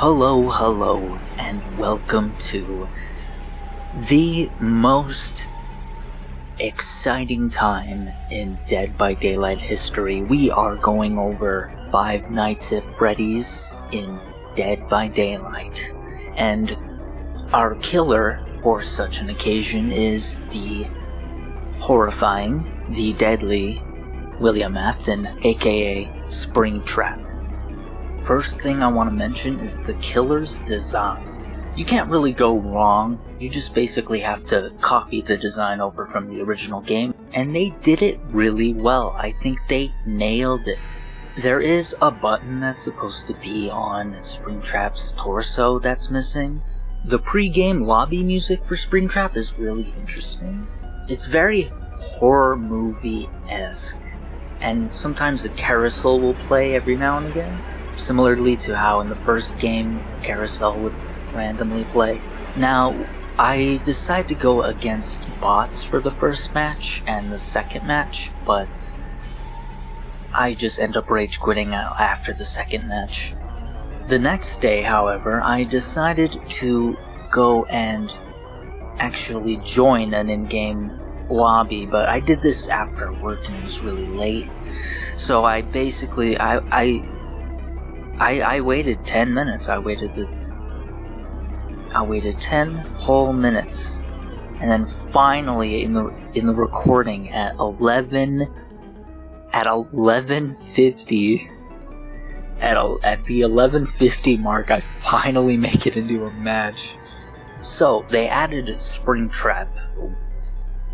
Hello, and welcome to the most exciting time in Dead by Daylight history. We are going over Five Nights at Freddy's in Dead by Daylight, and our killer for such an occasion is the horrifying, the deadly William Afton, aka Springtrap. First thing I want to mention is the killer's design. You can't really go wrong, you just basically have to copy the design over from the original game, and they did it really well. I think they nailed it. There is a button that's supposed to be on Springtrap's torso that's missing. The pre-game lobby music for Springtrap is really interesting. It's very horror movie-esque, and sometimes a carousel will play every now and again. Similarly to how in the first game, Carousel would randomly play. Now, I decided to go against bots for the first match and the second match, but I just end up rage quitting after the second match. The next day, however, I decided to go and actually join an in-game lobby, but I did this after work and it was really late. So I basically, I waited 10 minutes. I waited 10 whole minutes, and then finally in the recording at 11:50 at the 11:50 mark, I finally make it into a match. So they added Springtrap.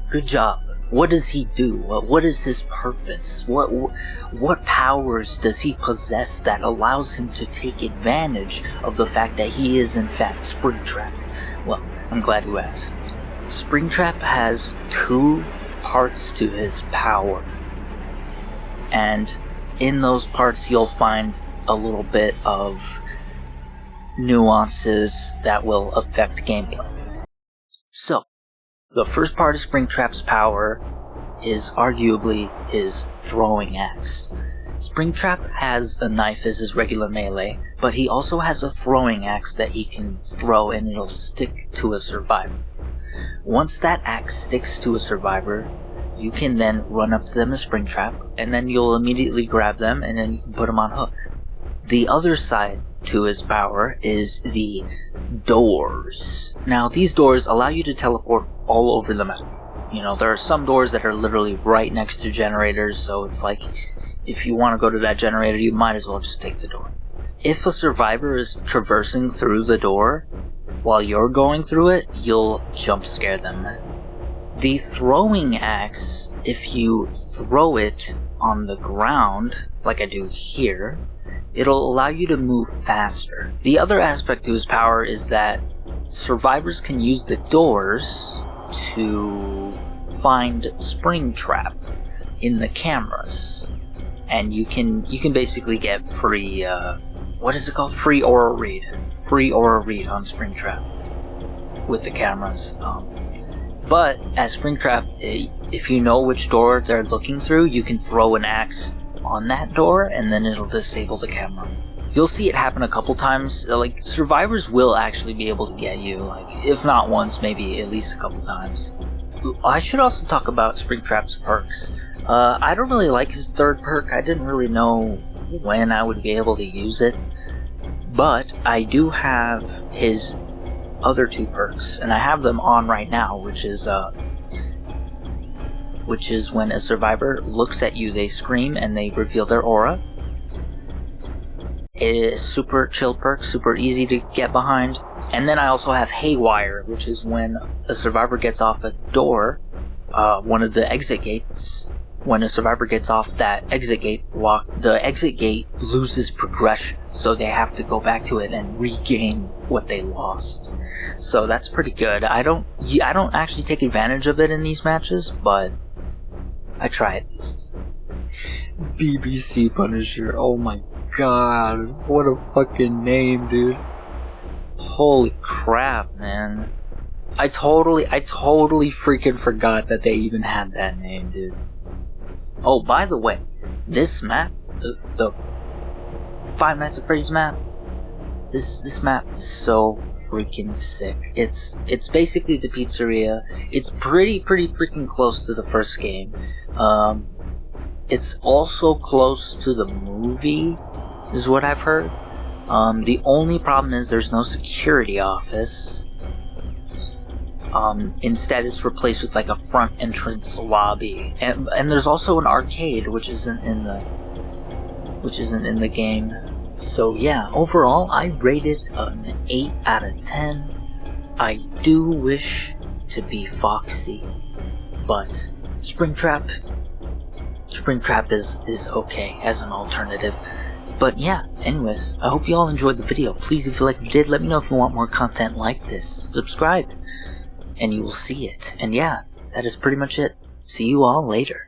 Good job. What does he do? What is his purpose? What powers does he possess that allows him to take advantage of the fact that he is in fact Springtrap? Well, I'm glad you asked. Springtrap has two parts to his power, and in those parts you'll find a little bit of nuances that will affect gameplay. So, the first part of Springtrap's power is arguably his throwing axe. Springtrap has a knife as his regular melee, but he also has a throwing axe that he can throw and it'll stick to a survivor. Once that axe sticks to a survivor, you can then run up to them as Springtrap, and then you'll immediately grab them and then you can put them on hook. The other side to his power is the doors. Now, these doors allow you to teleport all over the map. You know, there are some doors that are literally right next to generators, so it's like, if you want to go to that generator, you might as well just take the door. If a survivor is traversing through the door, while you're going through it, you'll jump scare them. The throwing axe, if you throw it on the ground, like I do here, it'll allow you to move faster. The other aspect to his power is that survivors can use the doors to find Springtrap in the cameras, and you can basically get free what is it called? Free aura read on Springtrap with the cameras. But as Springtrap, if you know which door they're looking through, you can throw an axe on that door and then it'll disable the camera. You'll see it happen a couple times. Like, survivors will actually be able to get you, like, if not once, maybe at least a couple times. I should also talk about Springtrap's perks. I don't really like his third perk. I didn't really know when I would be able to use it, but I do have his other two perks, and I have them on right now, which is when a survivor looks at you, they scream and they reveal their aura. It is super chill perk, super easy to get behind. And then I also have Haywire, which is when a survivor gets off a door, one of the exit gates. When a survivor gets off that exit gate block, the exit gate loses progression, so they have to go back to it and regain what they lost. So that's pretty good. I don't actually take advantage of it in these matches, but I try at least. BBC Punisher, oh my god, what a fucking name, dude. Holy crap, man. I totally freaking forgot that they even had that name, dude. Oh, by the way, this map, the Five Nights at Freddy's map, This map is so freaking sick. It's basically the pizzeria. It's pretty freaking close to the first game. It's also close to the movie, is what I've heard. The only problem is there's no security office. Instead, it's replaced with like a front entrance lobby, and there's also an arcade, which isn't in the game. So yeah, overall, I rated an 8 out of 10. I do wish to be Foxy, but Springtrap is okay as an alternative. But yeah, anyways, I hope you all enjoyed the video. Please, if you like what you did, let me know if you want more content like this. Subscribe, and you will see it. And yeah, that is pretty much it. See you all later.